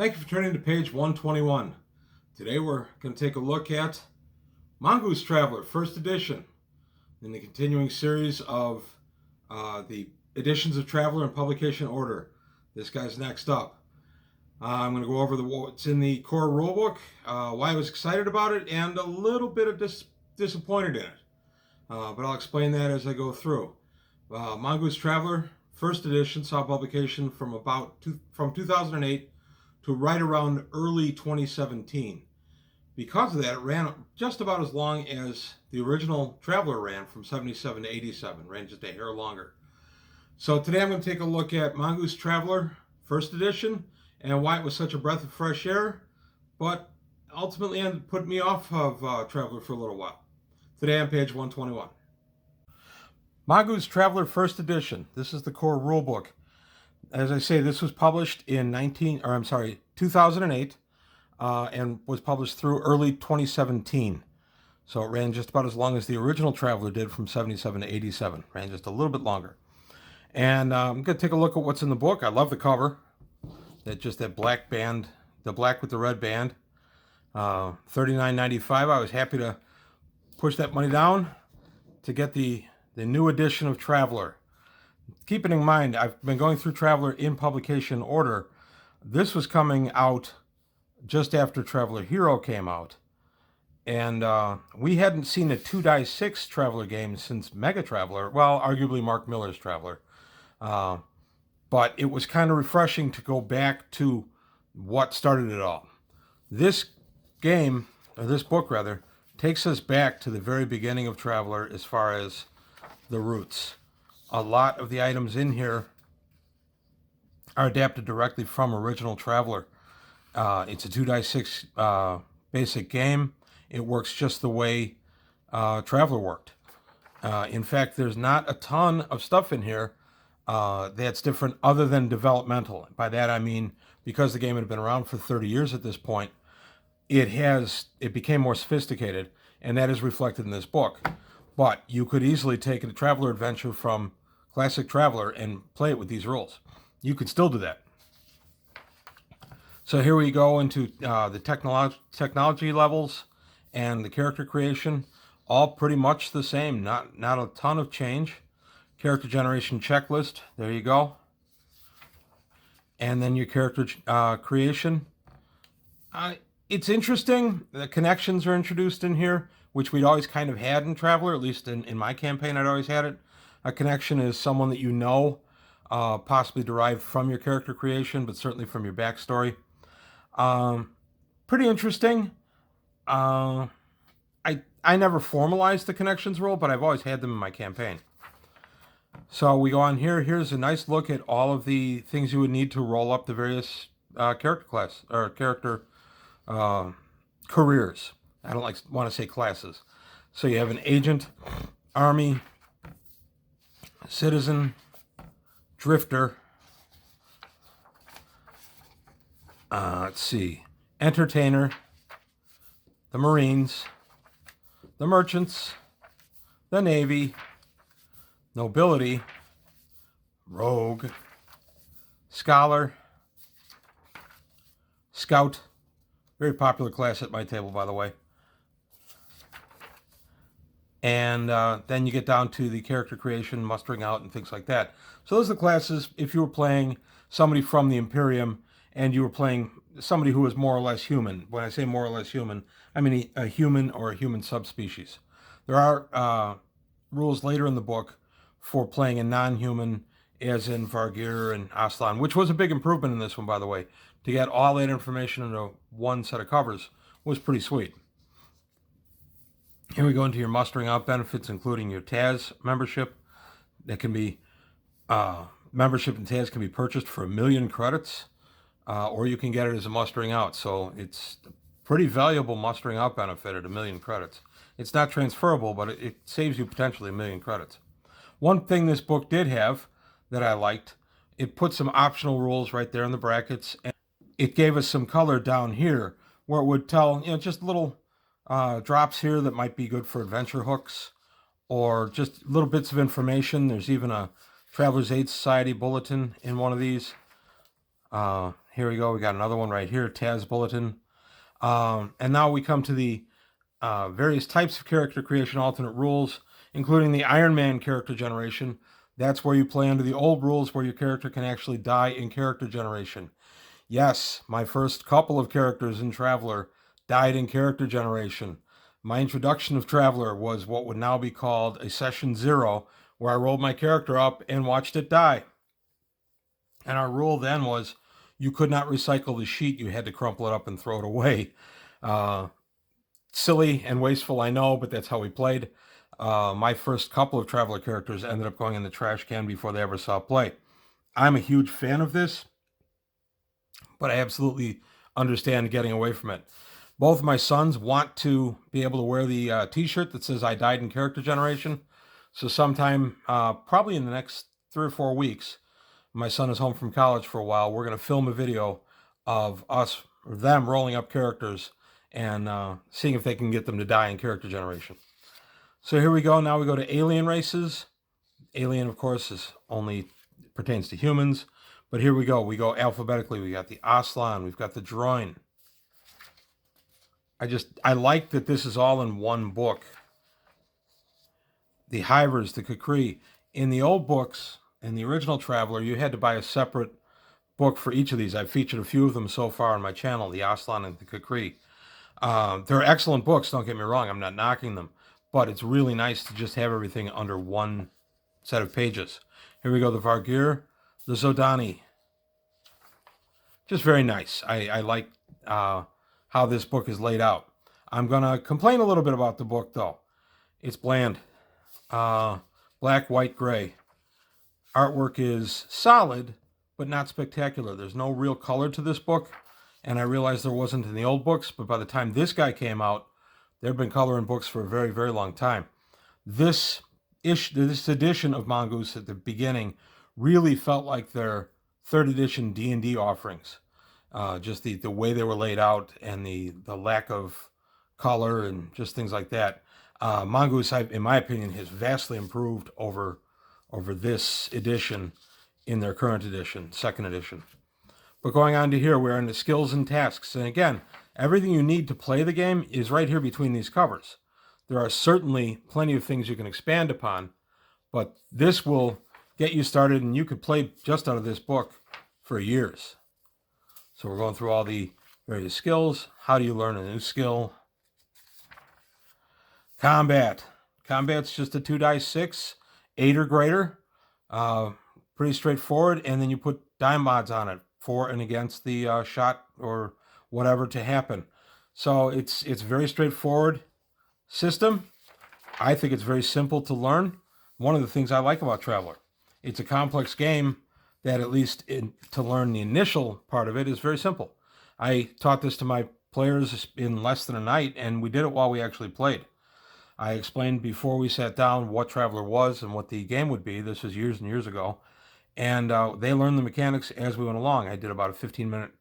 Thank you for turning to page 121. Today we're going to take a look at Mongoose Traveler, first edition, in the continuing series of the editions of Traveler in publication order. This guy's next up. I'm going to go over what's in the core rulebook, why I was excited about it, and a little bit of disappointed in it. But I'll explain that as I go through. Mongoose Traveler, first edition, saw publication from 2008 to right around early 2017. Because of that, it ran just about as long as the original Traveler ran, from 77 to 87, ran just a hair longer. So today I'm going to take a look at Mongoose Traveler, first edition, and why it was such a breath of fresh air, but ultimately ended up putting me off of Traveler for a little while. Today on page 121. Mongoose Traveler, first edition. This is the core rulebook. As I say, this was published in 2008 and was published through early 2017. So it ran just about as long as the original Traveler did, from 77 to 87. Ran just a little bit longer. And I'm going to take a look at what's in the book. I love the cover. That black band, the black with the red band. $39.95. I was happy to push that money down to get the new edition of Traveler. Keeping in mind, I've been going through Traveler in publication order. This was coming out just after Traveler Hero came out. And we hadn't seen a 2x6 Traveler game since Mega Traveler. Well, arguably Mark Miller's Traveler. But it was kind of refreshing to go back to what started it all. This game, or this book rather, takes us back to the very beginning of Traveler as far as the roots. A lot of the items in here are adapted directly from original Traveler. It's a 2x6 basic game. It works just the way Traveler worked. In fact, there's not a ton of stuff in here that's different other than developmental. By that I mean, because the game had been around for 30 years at this point, it became more sophisticated, and that is reflected in this book. But you could easily take a Traveler adventure from Classic Traveler and play it with these rules. You could still do that. So here we go into the technology levels and the character creation. All pretty much the same. Not a ton of change. Character generation checklist. There you go. And then your character creation. It's interesting. The connections are introduced in here, which we'd always kind of had in Traveler. At least in my campaign, I'd always had it. A connection is someone that you know, possibly derived from your character creation, but certainly from your backstory. Pretty interesting. I never formalized the connections rule, but I've always had them in my campaign. So we go on here. Here's a nice look at all of the things you would need to roll up the various character careers. I don't want to say classes. So you have an agent, army, citizen, drifter, let's see, entertainer, the Marines, the merchants, the Navy, nobility, rogue, scholar, scout, very popular class at my table, by the way. And then you get down to the character creation, mustering out, and things like that. So those are the classes if you were playing somebody from the Imperium and you were playing somebody who was more or less human. When I say more or less human, I mean a human or a human subspecies. There are rules later in the book for playing a non-human, as in Var Gear and Aslan, which was a big improvement in this one, by the way. To get all that information into one set of covers was pretty sweet. Here we go into your mustering out benefits, including your TAS membership. That can be, membership in TAS can be purchased for 1 million credits, or you can get it as a mustering out. So it's a pretty valuable mustering out benefit at 1 million credits. It's not transferable, but it saves you potentially 1 million credits. One thing this book did have that I liked, it put some optional rules right there in the brackets, and it gave us some color down here where it would tell, just little drops here that might be good for adventure hooks, or just little bits of information. There's even a Traveler's Aid Society bulletin in one of these. Here we go. We got another one right here, Taz Bulletin. And now we come to the various types of character creation alternate rules, including the Iron Man character generation. That's where you play under the old rules where your character can actually die in character generation. Yes, my first couple of characters in Traveler died in character generation. My introduction of Traveler was what would now be called a session 0, where I rolled my character up and watched it die. And our rule then was you could not recycle the sheet. You had to crumple it up and throw it away. Silly and wasteful, I know, but that's how we played. My first couple of Traveler characters ended up going in the trash can before they ever saw play. I'm a huge fan of this, but I absolutely understand getting away from it. Both of my sons want to be able to wear the t-shirt that says I died in character generation. So sometime, probably in the next 3 or 4 weeks, my son is home from college for a while. We're going to film a video of them rolling up characters and seeing if they can get them to die in character generation. So here we go. Now we go to alien races. Alien, of course, is only pertains to humans. But here we go. We go alphabetically. We got the Aslan. We've got the Droin. I like that this is all in one book. The Hivers, the Kukri. In the old books, in the original Traveler, you had to buy a separate book for each of these. I've featured a few of them so far on my channel, the Aslan and the Kukri. They're excellent books, don't get me wrong. I'm not knocking them. But it's really nice to just have everything under one set of pages. Here we go, the Var Gear, the Zodani. Just very nice. I like how this book is laid out. I'm going to complain a little bit about the book, though. It's bland. Black, white, gray. Artwork is solid, but not spectacular. There's no real color to this book, and I realized there wasn't in the old books, but by the time this guy came out, there have been color in books for a very, very long time. This edition of Mongoose at the beginning really felt like their 3rd edition D&D offerings. Just the way they were laid out and the lack of color and just things like that. Mongoose, in my opinion, has vastly improved over this edition in their current edition, 2nd edition. But going on to here, we're in the skills and tasks. And again, everything you need to play the game is right here between these covers. There are certainly plenty of things you can expand upon, but this will get you started, and you could play just out of this book for years. So we're going through all the various skills. How do you learn a new skill? Combat. Combat's just a 2-die-6, 8 or greater. Pretty straightforward, and then you put die mods on it for and against the shot or whatever to happen. So it's very straightforward system. I think it's very simple to learn. One of the things I like about Traveler, it's a complex game that at least to learn the initial part of it is very simple. I taught this to my players in less than a night, and we did it while we actually played. I explained before we sat down what Traveler was and what the game would be. This was years and years ago. And they learned the mechanics as we went along. I did about a 15-minute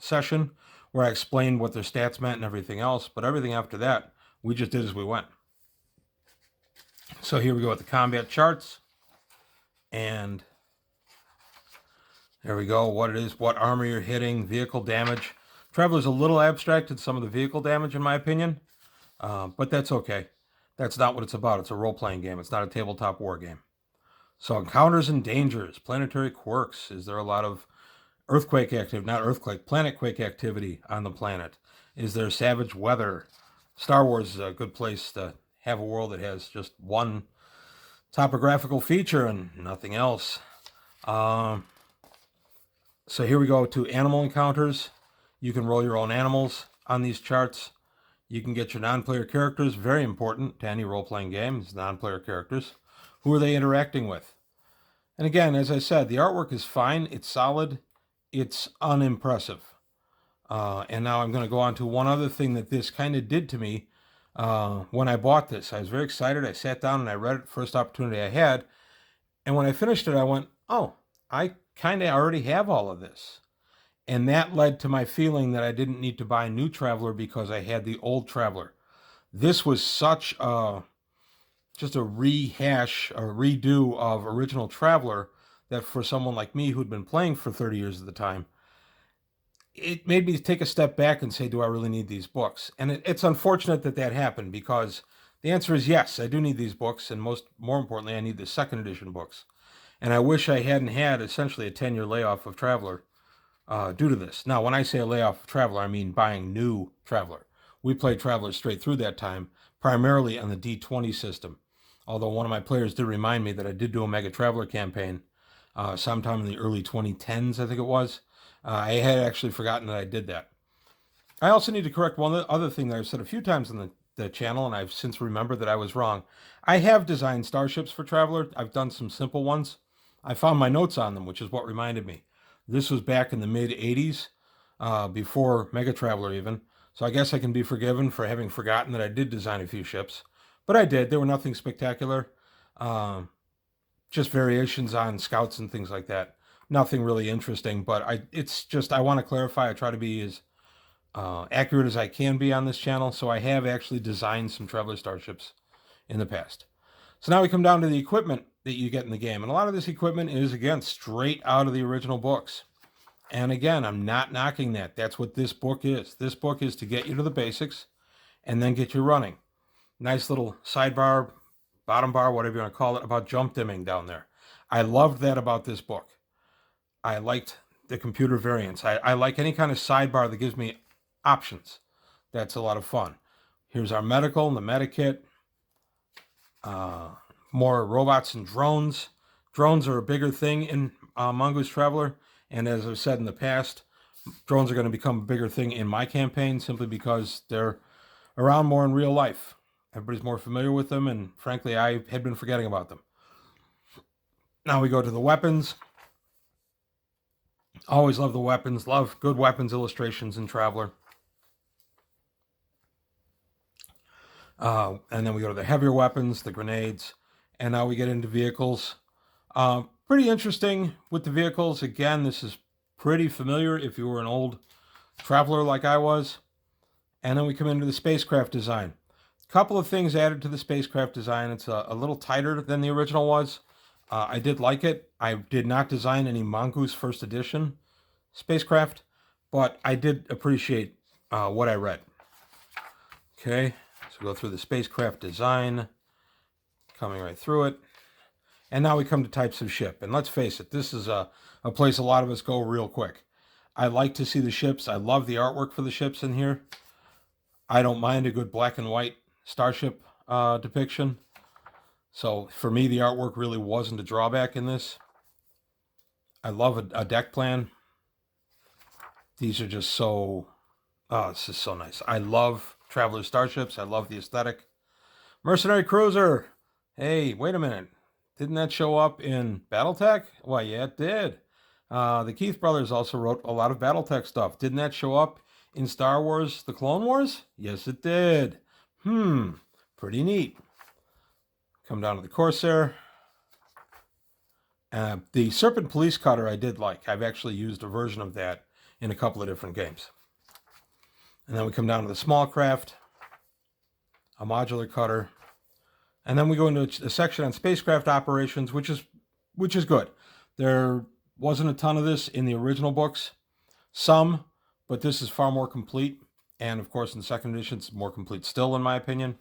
session where I explained what their stats meant and everything else. But everything after that, we just did as we went. So here we go with the combat charts. And there we go. What it is, what armor you're hitting, vehicle damage. Traveler's a little abstract in some of the vehicle damage, in my opinion. But that's okay. That's not what it's about. It's a role-playing game. It's not a tabletop war game. So encounters and dangers, planetary quirks. Is there a lot of earthquake activity, not earthquake, planet quake activity on the planet? Is there savage weather? Star Wars is a good place to have a world that has just one topographical feature and nothing else. So here we go to animal encounters. You can roll your own animals on these charts. You can get your non-player characters, very important to any role-playing game, is non-player characters. Who are they interacting with? And again, as I said, the artwork is fine. It's solid. It's unimpressive. And now I'm going to go on to one other thing that this kind of did to me when I bought this. I was very excited. I sat down and I read it, first opportunity I had. And when I finished it, I went, oh, I kind of already have all of this. And that led to my feeling that I didn't need to buy a new Traveler because I had the old Traveler. This was such just a rehash, a redo of original Traveler that for someone like me who'd been playing for 30 years at the time, it made me take a step back and say, do I really need these books? And it's unfortunate that that happened, because the answer is yes, I do need these books, and more importantly, I need the second edition books. And I wish I hadn't had essentially a 10-year layoff of Traveller due to this. Now, when I say a layoff of Traveller, I mean buying new Traveller. We played Traveller straight through that time, primarily on the D20 system. Although one of my players did remind me that I did do a Mega Traveller campaign sometime in the early 2010s, I think it was. I had actually forgotten that I did that. I also need to correct one other thing that I've said a few times on the channel, and I've since remembered that I was wrong. I have designed starships for Traveller. I've done some simple ones. I found my notes on them, which is what reminded me. This was back in the mid-'80s, before Mega Traveller even. So I guess I can be forgiven for having forgotten that I did design a few ships. But I did. They were nothing spectacular. Just variations on scouts and things like that. Nothing really interesting, but I want to clarify. I try to be as accurate as I can be on this channel. So I have actually designed some Traveller starships in the past. So now we come down to the equipment that you get in the game. And a lot of this equipment is, again, straight out of the original books. And again, I'm not knocking that. That's what this book is. This book is to get you to the basics and then get you running. Nice little sidebar, bottom bar, whatever you want to call it, about jump dimming down there. I loved that about this book. I liked the computer variants. I like any kind of sidebar that gives me options. That's a lot of fun. Here's our medical and the medikit. More robots and drones. Drones are a bigger thing in Mongoose Traveller. And as I've said in the past, drones are going to become a bigger thing in my campaign simply because they're around more in real life. Everybody's more familiar with them, and frankly, I had been forgetting about them. Now we go to the weapons. Always love the weapons. Love good weapons illustrations in Traveller. And then we go to the heavier weapons, the grenades, and now we get into vehicles. Pretty interesting with the vehicles. Again, this is pretty familiar if you were an old Traveller like I was. And then we come into the spacecraft design. A couple of things added to the spacecraft design. It's a little tighter than the original was. I did like it. I did not design any Mongoose first edition spacecraft, but I did appreciate what I read. Okay, so go through the spacecraft design, coming right through it. And now we come to types of ship. And let's face it, this is a place a lot of us go real quick. I like to see the ships. I love the artwork for the ships in here. I don't mind a good black and white starship depiction. So for me, the artwork really wasn't a drawback in this. I love a deck plan. These are just so... Oh, this is so nice. I love Traveller starships. I love the aesthetic. Mercenary Cruiser. Hey, wait a minute. Didn't that show up in Battletech? Why, yeah, it did. The Keith brothers also wrote a lot of Battletech stuff. Didn't that show up in Star Wars The Clone Wars? Yes, it did. Pretty neat. Come down to the Corsair. The Serpent Police Cutter I did like. I've actually used a version of that in a couple of different games. And then we come down to the small craft, a modular cutter. And then we go into a section on spacecraft operations, which is good. There wasn't a ton of this in the original books. Some, but this is far more complete. And of course, in the second edition, it's more complete still, in my opinion.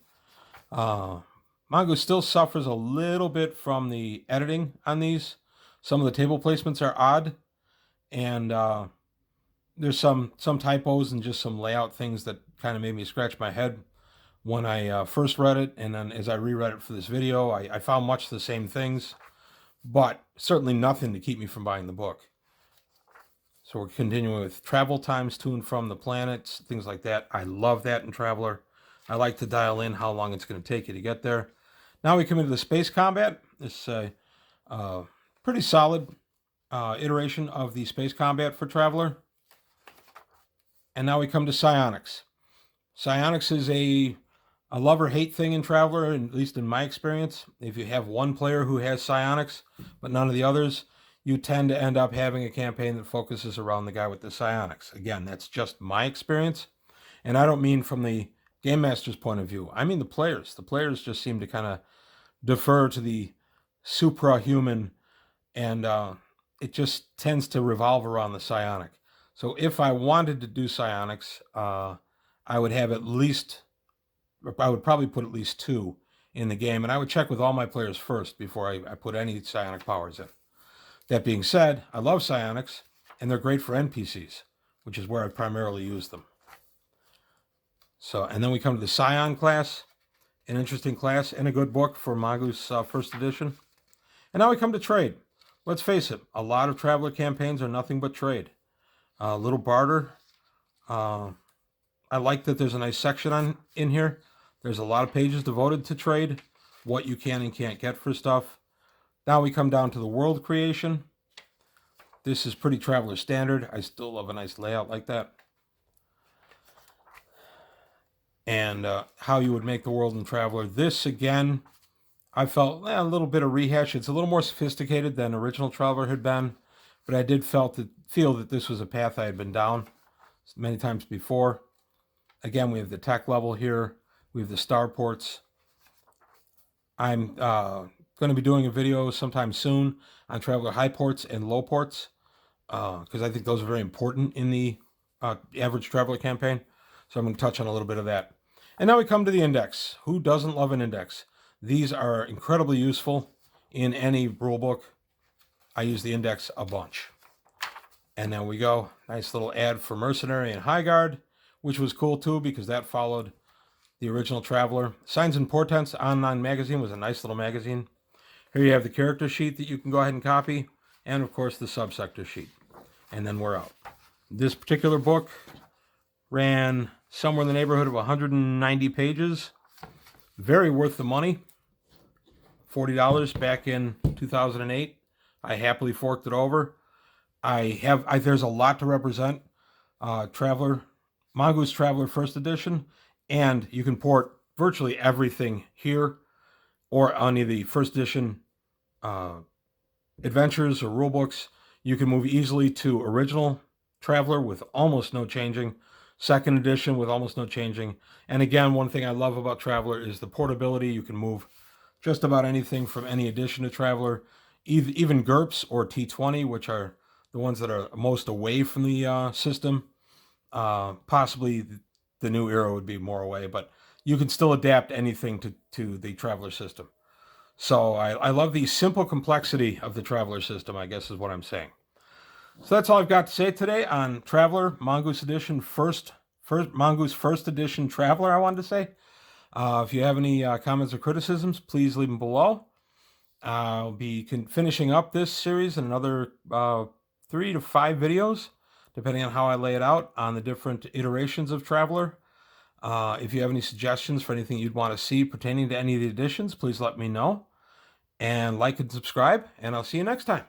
Mongoose still suffers a little bit from the editing on these. Some of the table placements are odd. And there's some typos and just some layout things that kind of made me scratch my head when I first read it, and then as I reread it for this video, I found much the same things, but certainly nothing to keep me from buying the book. So we're continuing with travel times to and from the planets, things like that. I love that in Traveller. I like to dial in how long it's going to take you to get there. Now we come into the space combat. This is a pretty solid iteration of the space combat for Traveller. And now we come to Psionics. Psionics is a love-or-hate thing in Traveller, at least in my experience. If you have one player who has psionics, but none of the others, you tend to end up having a campaign that focuses around the guy with the psionics. Again, that's just my experience. And I don't mean from the Game Master's point of view. I mean the players. The players just seem to kind of defer to the suprahuman, and it just tends to revolve around the psionic. So if I wanted to do psionics, I would have I would probably put at least 2 in the game, and I would check with all my players first before I put any psionic powers in. That being said, I love psionics, and they're great for NPCs, which is where I primarily use them. So, and then we come to the Scion class, an interesting class and a good book for Mongoose first edition. And now we come to trade. Let's face it, a lot of Traveler campaigns are nothing but trade. Little barter. I like that there's a nice section in here. There's a lot of pages devoted to trade, what you can and can't get for stuff. Now we come down to the world creation. This is pretty Traveler standard. I still love a nice layout like that. And how you would make the world in Traveler. This, again, I felt a little bit of rehash. It's a little more sophisticated than original Traveler had been, but I did feel that this was a path I had been down many times before. Again, we have the tech level here. We have the starports. I'm going to be doing a video sometime soon on Traveler high ports and low ports, because I think those are very important in the average Traveler campaign. So I'm going to touch on a little bit of that. And now we come to the index. Who doesn't love an index? These are incredibly useful in any rulebook. I use the index a bunch. And then we go. Nice little ad for Mercenary and High Guard, which was cool too because that followed the original Traveler. Signs and Portents online magazine was a nice little magazine. Here you have the character sheet that you can go ahead and copy, and of course the subsector sheet. And then we're out. This particular book ran somewhere in the neighborhood of 190 pages. Very worth the money. $40 back in 2008. I happily forked it over. There's a lot to represent. Traveler, Mongoose Traveler First Edition, and you can port virtually everything here or on the First Edition adventures or rulebooks. You can move easily to original Traveler with almost no changing, Second Edition with almost no changing. And again, one thing I love about Traveler is the portability. You can move just about anything from any edition to Traveler, even GURPS or T20, which are the ones that are most away from the system. Possibly the new era would be more away, but you can still adapt anything to the Traveler system. So I love the simple complexity of the Traveler system, I guess is what I'm saying. So that's all I've got to say today on Traveler, Mongoose Edition, Mongoose First Edition Traveler, I wanted to say. If you have any comments or criticisms, please leave them below. I'll be finishing up this series in another 3 to 5 videos, depending on how I lay it out on the different iterations of Traveler. If you have any suggestions for anything you'd want to see pertaining to any of the editions, please let me know. And like and subscribe, and I'll see you next time.